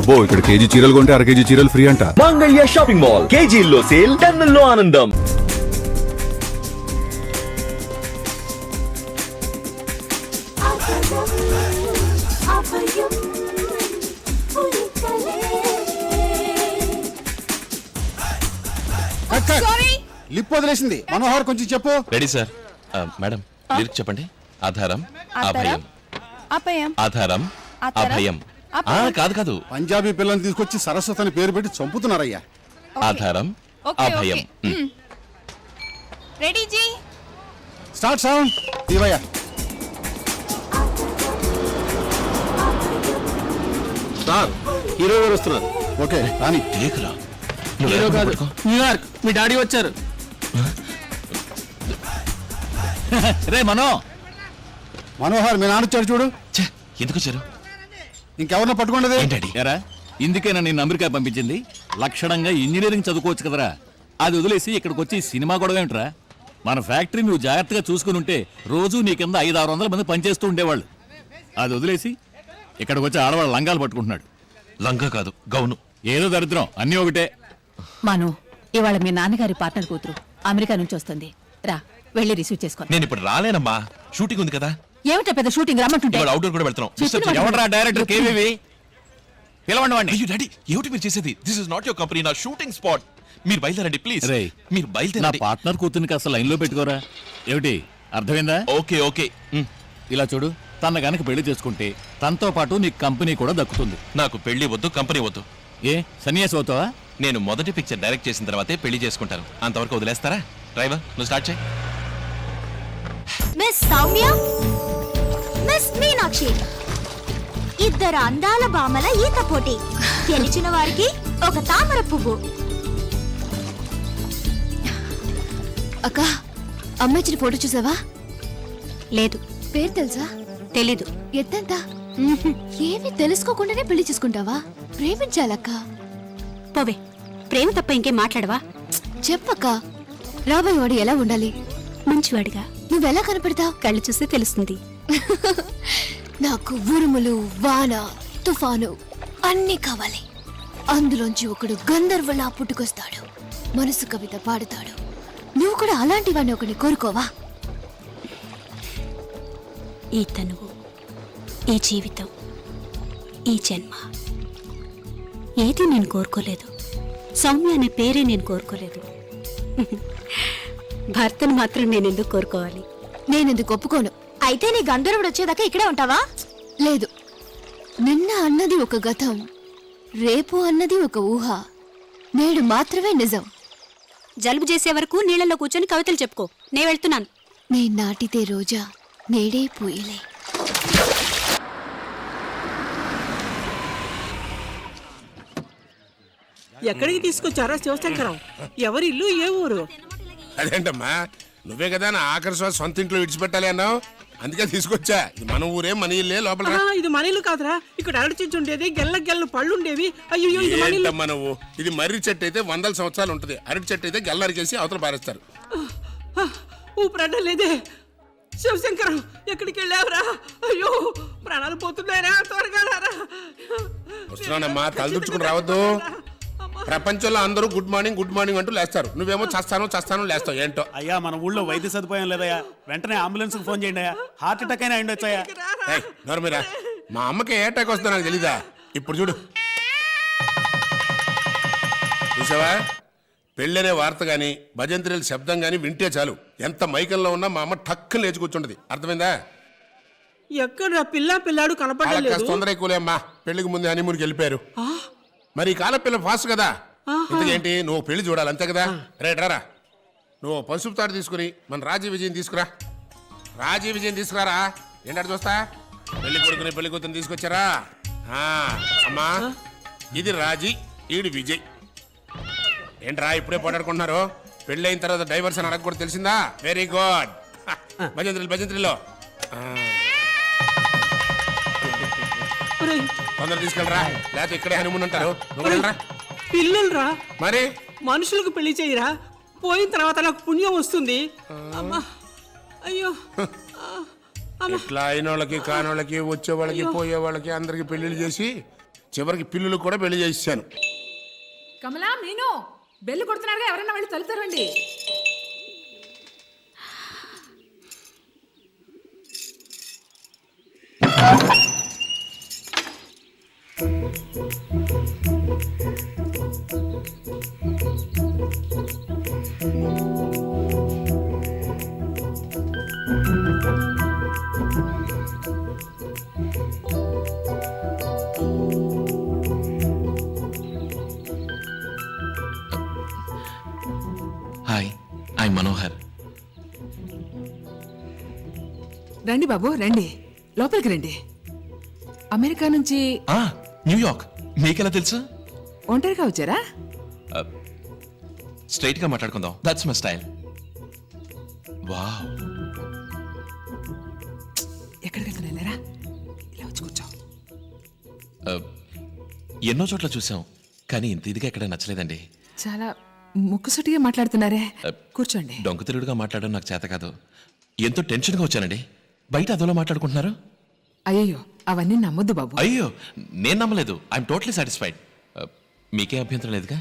అబ్బో ఇక్కడ కేజీ చీరలు కొంటే అర కేజీ చీరలు ఫ్రీ అంట. మంగళ్య షాపింగ్ మాల్ కేజీల్లో సేల్, టన్నుల్లో ఆనందం. లిప్ వదిలేసింది. మనోహర్ కొంచెం చెప్పు. Ready sir. మేడం లిరిక్ చెప్పండి. ఆధారం అభయం, ఆధారం అభయం. కాదు కాదు, పంజాబీ పిల్లల్ని తీసుకొచ్చి సరస్వతి అని పేరు పెట్టి చంపుతున్నారయ్యా. ఆధారం అభయం. Ready ji. Start sound. Deevayya sir, hero గారు వస్తున్నారు. ఓకే రాని. టేకురా. హీరో కాదు, న్యూయార్క్. మీ డాడీ వచ్చారు. రే మనోహర్ మీ నాన్న వచ్చాడు చూడు. ఛే, ఎందుకు వచ్చారు? ఇంకెవరినో పట్టుకోండి. ఏంటండి? ఎరా, ఇందుకేనా నేను అమెరికా పంపించింది? లక్షణంగా ఇంజనీరింగ్ చదువుకోవచ్చు కదరా. అది వదిలేసి ఇక్కడికి వచ్చి సినిమా గొడవ ఏమిట్రా? మన ఫ్యాక్టరీ నువ్వు జాగ్రత్తగా చూసుకుని ఉంటే రోజు నీ కింద 500-600 మంది పనిచేస్తూ ఉండేవాళ్ళు. అది వదిలేసి ఇక్కడికి వచ్చి ఆడవాళ్ళు లంగాలు పట్టుకుంటున్నాడు. లంగా కాదు, గౌను. ఏదో దరిద్రం, అన్నీ ఒకటే. మను, ఇవాళ మీ నాన్నగారి పార్ట్నర్ కూతురు అమెరికా నుంచి వస్తుంది. రా, వెళ్ళి రిసీవ్ చేసుకో. నేను ఇప్పుడు రాలేనమ్మా, షూటింగ్ ఉంది కదా. ఏమిటా పెద్ద షూటింగ్, రమ్మంటుంటే? ఇవాళ అవుట్డోర్ కూడా వెళ్తున్నాం. ఎవడరా డైరెక్టర్? కేవీవి పిలవండి వాడిని. అయ్యో డాడీ, ఏమిటి మీరు చేసేది? This is not your company, నా షూటింగ్ స్పాట్. మీరు బయలుదేరండి ప్లీజ్. రేయ్, మీరు నా బయలుదేరండి. పార్ట్నర్ కూతుర్ని అసలు లైన్లో పెట్టుకోరా. ఏమిటి అర్థమైందా? Okay okay. ఇలా చూడు, తన గనక పెళ్లి చేసుకుంటే తనతో పాటు నీకు కంపెనీ కూడా దక్కుతుంది. నాకు పెళ్లి వద్దు, కంపెనీ వద్దు. ఏ సన్యాసి అవుతావా? నేను మొదటి పిక్చర్ డైరెక్ట్ చేసిన తర్వాతే పెళ్లి చేసుకుంటాను. అంతవరకు వదిలేస్తారా? డ్రైవర్, నువ్వు స్టార్ట్ చేయి. మిస్ సౌమ్య, మిస్ మీనాక్షి, ఇద్దరు అందాల బామల ఈత పోటీ. గెలిచిన వారికి ఒక తామర పువ్వు. అక్క, అమ్మ ఇచ్చిన ఫోటో చూసావా? లేదు. పేరు తెలుసా? తెలీదు. ఎత్తంత? ఏమీ తెలుసుకోకుండానే పెళ్లి చేసుకుంటావా? ప్రేమించాలక్క. పోవే, ప్రేమ తప్ప ఇంకేం మాట్లాడవా? చెప్పక్క, రాబోయే వాడు ఎలా ఉండాలి? మంచివాడిగా. నువ్వెలా కనపడతావు? కళ్ళు చూస్తే తెలుస్తుంది. నాకు ఉరుములు, వాన, తుఫాను అన్నీ కావాలి. అందులోంచి ఒకడు గంధర్వలా పుట్టుకొస్తాడు, మనసు కవిత పాడుతాడు. నువ్వు కూడా అలాంటి వాడిని ఒకటి కోరుకోవా? ఈ తనువు, ఈ జీవితం, ఈ జన్మ ఏది నేను కోరుకోలేదు. సౌమ్య అనే పేరే నేను కోరుకోలేదు. భర్తను మాత్రం నేను ఎందుకు కోరుకోవాలి? నేనెందుకు ఒప్పుకోను. అయితే నీ గంధర్వుడు వచ్చేదాకా ఇక్కడే ఉంటావా? లేదు, నిన్న అన్నది ఒక గతం, రేపు అన్నది ఒక ఊహ, నేడు మాత్రమే నిజం. జలుబు చేసే వరకు నీళ్ళలో కూర్చొని కవితలు చెప్పుకో. నే వెళ్తున్నాను. నే నాటితే రోజా నేడే పూయలే. ఎక్కడికి తీసుకొచ్చారా శివశంకరం? ఎవరి ఇల్లు, ఏ ఊరు? అదేంటమ్మా, నువ్వే కదా నా ఆఖరి శ్వాస సొంత ఇంట్లో విడిచిపెట్టాలి అన్నావు, అందుకే తీసుకొచ్చా. ఇది మన ఊరే, మన ఇల్లే. లోపల ఇది మన ఇల్లు కాదురా. ఇక్కడ అరటి చెట్టు ఉండేది, గెల్ల పళ్ళు ఉండేవి. అయ్యో, ఇది మన ఇల్లు. ఏంటమ్మా నువ్వు? ఇది మర్రి చెట్టు అయితే 100 సంవత్సరాలు ఉంటుంది, అరటి చెట్టు అయితే గెల్లరికేసి అవతల పారేస్తారు. ఊపిరాటం లేదే. శివశంకరం, ఎక్కడికి వెళ్ళావురా? అయ్యో, ప్రాణాలు పోతున్నాయరా, త్వరగా రారా. వస్తున్నానమ్మా, తలదుచ్చుకుని రావద్దు. ప్రపంచంలో అందరూ గుడ్ మార్నింగ్ అంటూ లేస్తారు, నువ్వేమో చస్తాను లేస్తావు. ఏంటో అయ్యా, మన ఊళ్ళో వైద్య సదుపాయం లేదయ్యా. వెంటనే అంబులెన్స్ ఫోన్ చేయండి అయ్యా. హార్ట్ అటాక్ అయినా అయ్యుండొచ్చయ్యా. నోర్మీరా, మా అమ్మకి ఏ అటాక్ వస్తుందో నాకు తెలీదా? ఇప్పుడు చూడు, చూసావా? పెళ్ళనే వార్త గాని, భజంత్రీల శబ్దం గాని వింటే చాలు, ఎంత మైకంలో ఉన్నా మా అమ్మ టక్కున లేచి కూర్చుంటది. అర్థమైందా? ఎక్కడ పిల్లాడు కనపడలేదు. తొందర ఎక్కువలే అమ్మా, పెళ్లికి ముందు హనీమూన్కి వెళ్ళిపోయారు. మరి ఈ కాల పిల్ల ఫాస్ట్ కదా. ఇంతకేంటి, నువ్వు పెళ్లి చూడాలి అంతే కదా. రైట్ రారా, నువ్వు పసుపు తాడు తీసుకుని మన రాజీ విజయం తీసుకురారా. ఏంటంటే చూస్తా, పెళ్లి కొడుకుని పెళ్లి కూతురు తీసుకొచ్చారా? అమ్మా, ఇది రాజీ, ఈడు విజయ్. ఏంట్రా ఇప్పుడే పోటాడుకుంటున్నారు? పెళ్లి అయిన తర్వాత డైవర్స్ అని అడగకూడదు, తెలిసిందా? Very good. భజంత్రిలో తొందర తీసుకెళ్ళరా, లేకపోతే ఇక్కడే హనుమూన్ అంటారు. పిల్లలు రా, మరి మనుషులకు పెళ్లి చేయరా. పోయిన తర్వాత నాకు పుణ్యం వస్తుంది. అమ్మా, అయ్యో. ఇట్లా అయిన వాళ్ళకి, కానోళ్ళకి, వచ్చే వాళ్ళకి, పోయే వాళ్ళకి అందరికి పెళ్లిళ్ళు చేసి చివరికి పిల్లులు కూడా పెళ్లి చేశాను. కమలా మీను బెల్లు కొడుతున్నారుగా, ఎవరైనా వెళ్ళి తలుతారండి. Hi, I Manohar. రండి బాబు రండి, లోపలికి రండి. అమెరికా నుంచి న్యూయార్క్. మీకెలా తెలుసు? ఒంటరిగా వచ్చారా? స్ట్రైట్ గా మాట్లాడుకుందాం, దట్స్ మై స్టైల్. వావ్, ఎక్కడికి వెళ్తున్నారా? ఇలా వచ్చి కూర్చో. ఎన్నో చోట్ల చూసాం, కానీ ఇంత ఇదిగా ఎక్కడ నచ్చలేదండి. చాలా ముక్కుసూటిగా మాట్లాడుతున్నారే. కూర్చోండి. డొంకతిరుడుగా మాట్లాడడం నాకు చేత కాదు. ఎంతో టెన్షన్గా వచ్చానండి. బయట అదోలా మాట్లాడుకుంటున్నారు. అయ్యో అవన్నీ నమ్మొద్దు బాబు. అయ్యో, నేను నమ్మలేదు. I'm totally satisfied. మీకే అభ్యంతరం లేదుగా?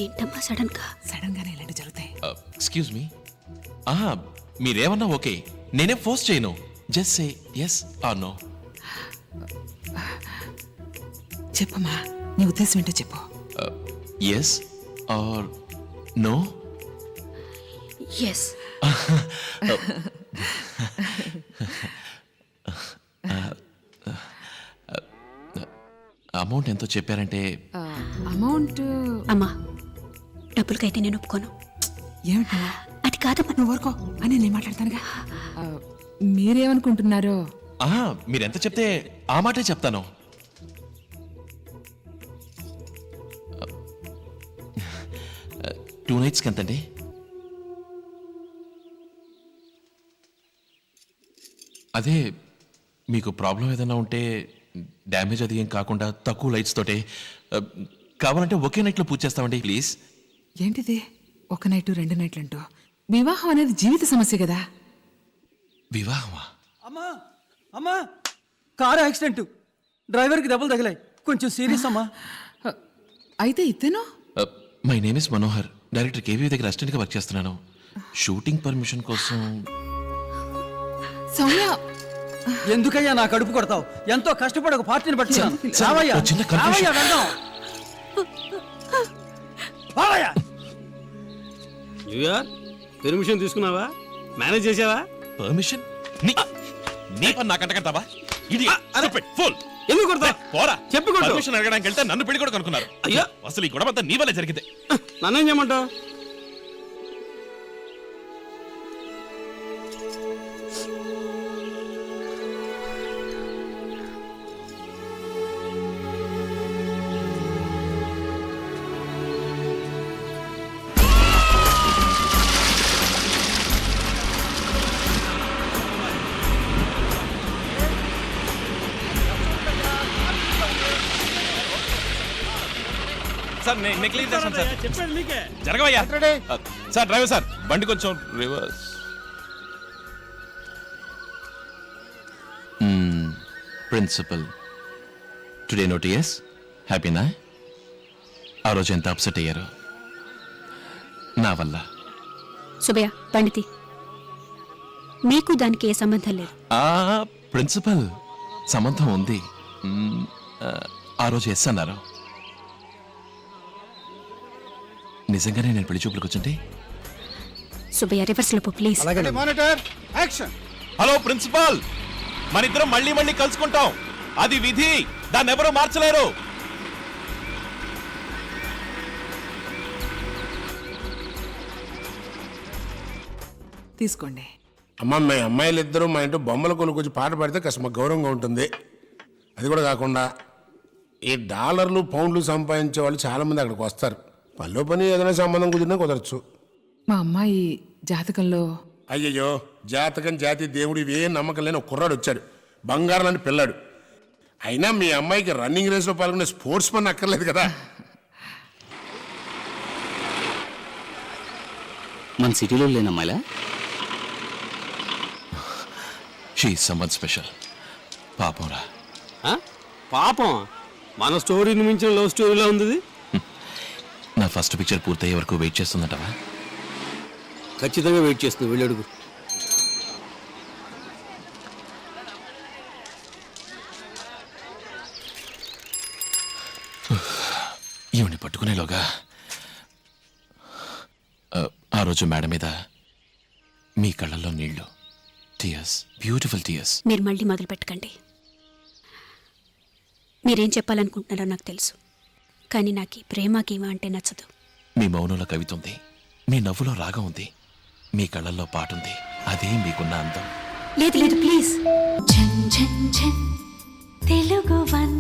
ఏంటమ్మా సడన్ గానే ఇలాంటి జరుగుతాయి. Excuse me. మీరేమన్నా ఓకే, నేనే ఫోర్స్ చేయను. Just say yes or no. చెప్పమ్మా, నీ ఉద్దేశం ఏంటో చెప్పు. Yes or no. Yes. Amount ఎంతో చెప్పారంటే? అమౌంట్ అమ్మా, డబ్బులకైతే నేను ఒప్పుకోను. ఏమిటా? అది కాదమ్మా. నువ్వు ఊరుకో అని నేను మాట్లాడతానుగా. మీరేమనుకుంటున్నారో? మీరెంత చెప్తే ఆ మాటే చెప్తాను. టూ నైట్స్కి ఎంతండి? అదే, మీకు ప్రాబ్లం ఏదైనా ఉంటే డ్యామేజ్ అది ఏం కాకుండా తక్కువ లైట్స్ తోటే కావాలంటే ఒకే నైట్లో పూజ చేస్తామండి ప్లీజ్. ఏంటిది ఒక నైట్ 2 నైట్లు అంటూ? వివాహం అనేది జీవిత సమస్య కదా. వివాహమా? అమ్మా అమ్మా, కారు యాక్సిడెంట్, డ్రైవర్కి దెబ్బలు తగిలాయి, కొంచెం సీరియస్ అమ్మా. అయితే ఇతను? My name is Manohar, director KV దగ్గర అసిస్టెంట్గా వర్క్ చేస్తున్నాను. షూటింగ్ పర్మిషన్ కోసం. సౌమ్య, ఎందుకయ్యా నా కడుపు కొడతావు? ఎంతో కష్టపడి ఒక పార్టీని పట్టుకున్నాను. రావయ్యా, ఓ చిన్న confusion. రావయ్యా, వెళ్దాం. రావయ్యా. పర్మిషన్ తీసుకున్నావా? మేనేజ్ చేసావా? పర్మిషన్? నీ పని నాకంటకంటావా? ఎందుకు కొడతావు? పోరా, చెప్పు కొట్టు. పర్మిషన్ అడగడానికి వెళ్తే నన్ను పెళ్లి కూడా కనుక్కున్నారు. అయ్యా, అసలు ఈ గొడవ అంతా నీ వల్లే జరిగింది. నన్నేం చేయమంటావు? సార్ నేను క్లియర్ చేస్తాను సార్. చెప్పాడు నీకే. జరగవయ్యా. సార్ డ్రైవర్ సార్, బండి కొంచెం రివర్స్. Principal today notice. హ్యాపీనా? ఆ రోజు ఎంత అప్సెట్ అయ్యారు నా వల్ల. సుబయ్య, పండితి, మీకు దానికి ఏ సంబంధం లేదు. ప్రిన్సిపల్ సంబంధం ఉంది. ఆ రోజు ఎస్ అన్నారు. నిజంగానే నేను పెళ్లి చూపులకు వచ్చుంటే? సుబయ్య, రివర్స్ లో please. Monitor action. Hello principal, మన ఇద్దరం మళ్ళీ మళ్ళీ కలుసుకుంటాం. అది విధి, దాన్ని ఎవరూ మార్చలేరు. తీసుకోండి. అమ్మ, మీ అమ్మాయిలు ఇద్దరు మా ఇంట్లో బొమ్మలు కొనుక్కొచ్చి పాట పాడితే కాస్త మాకు గౌరవంగా ఉంటుంది. అది కూడా కాకుండా ఈ డాలర్లు పౌండ్లు సంపాదించే వాళ్ళు చాలామంది అక్కడికి వస్తారు. పనిలో పని ఏదైనా సంబంధం కుదిరినా కుదరచ్చు. మా అమ్మాయి జాతకంలో అయ్యయ్యో, జాతకం జాతి దేవుడు ఇవేం నమ్మకం లేని ఒక కుర్రాడు వచ్చాడు, బంగారం అని పిల్లాడు. అయినా మీ అమ్మాయికి రన్నింగ్ రేస్లో పాల్గొనే స్పోర్ట్స్ పని అక్కర్లేదు కదా. మన సిటీలో లేని అమ్మాయిలా? షీ సమ్మన్ స్పెషల్. పాపంరా. ఆ? పాపం మన స్టోరీని మించిన లవ్ స్టోరీలో ఉంది ఇది. నా ఫస్ట్ పిక్చర్ పూర్తయ్యే వరకు వెయిట్ చేస్తుందటవా? ఖచ్చితంగా వెయిట్ చేస్తుంది, వెళ్ళి అడుగు. ఈవిని పట్టుకునేలోగా ఆ రోజు మేడ మీద మీ కళ్ళల్లో నీళ్లు, టీయర్స్, బ్యూటిఫుల్ టీయర్స్. మీరు మళ్ళీ మొదలు పెట్టకండి. మీరేం చెప్పాలనుకుంటున్నారో నాకు తెలుసు, కానీ నాకు ఈ ప్రేమ గీమ అంటే నచ్చదు. మీ మౌనంలో కవిత ఉంది, మీ నవ్వులో రాగం ఉంది, మీ కళ్ళల్లో పాటుంది. అదే మీకున్న అందం. లేదు లేదు ప్లీజ్. తెలుగు వన్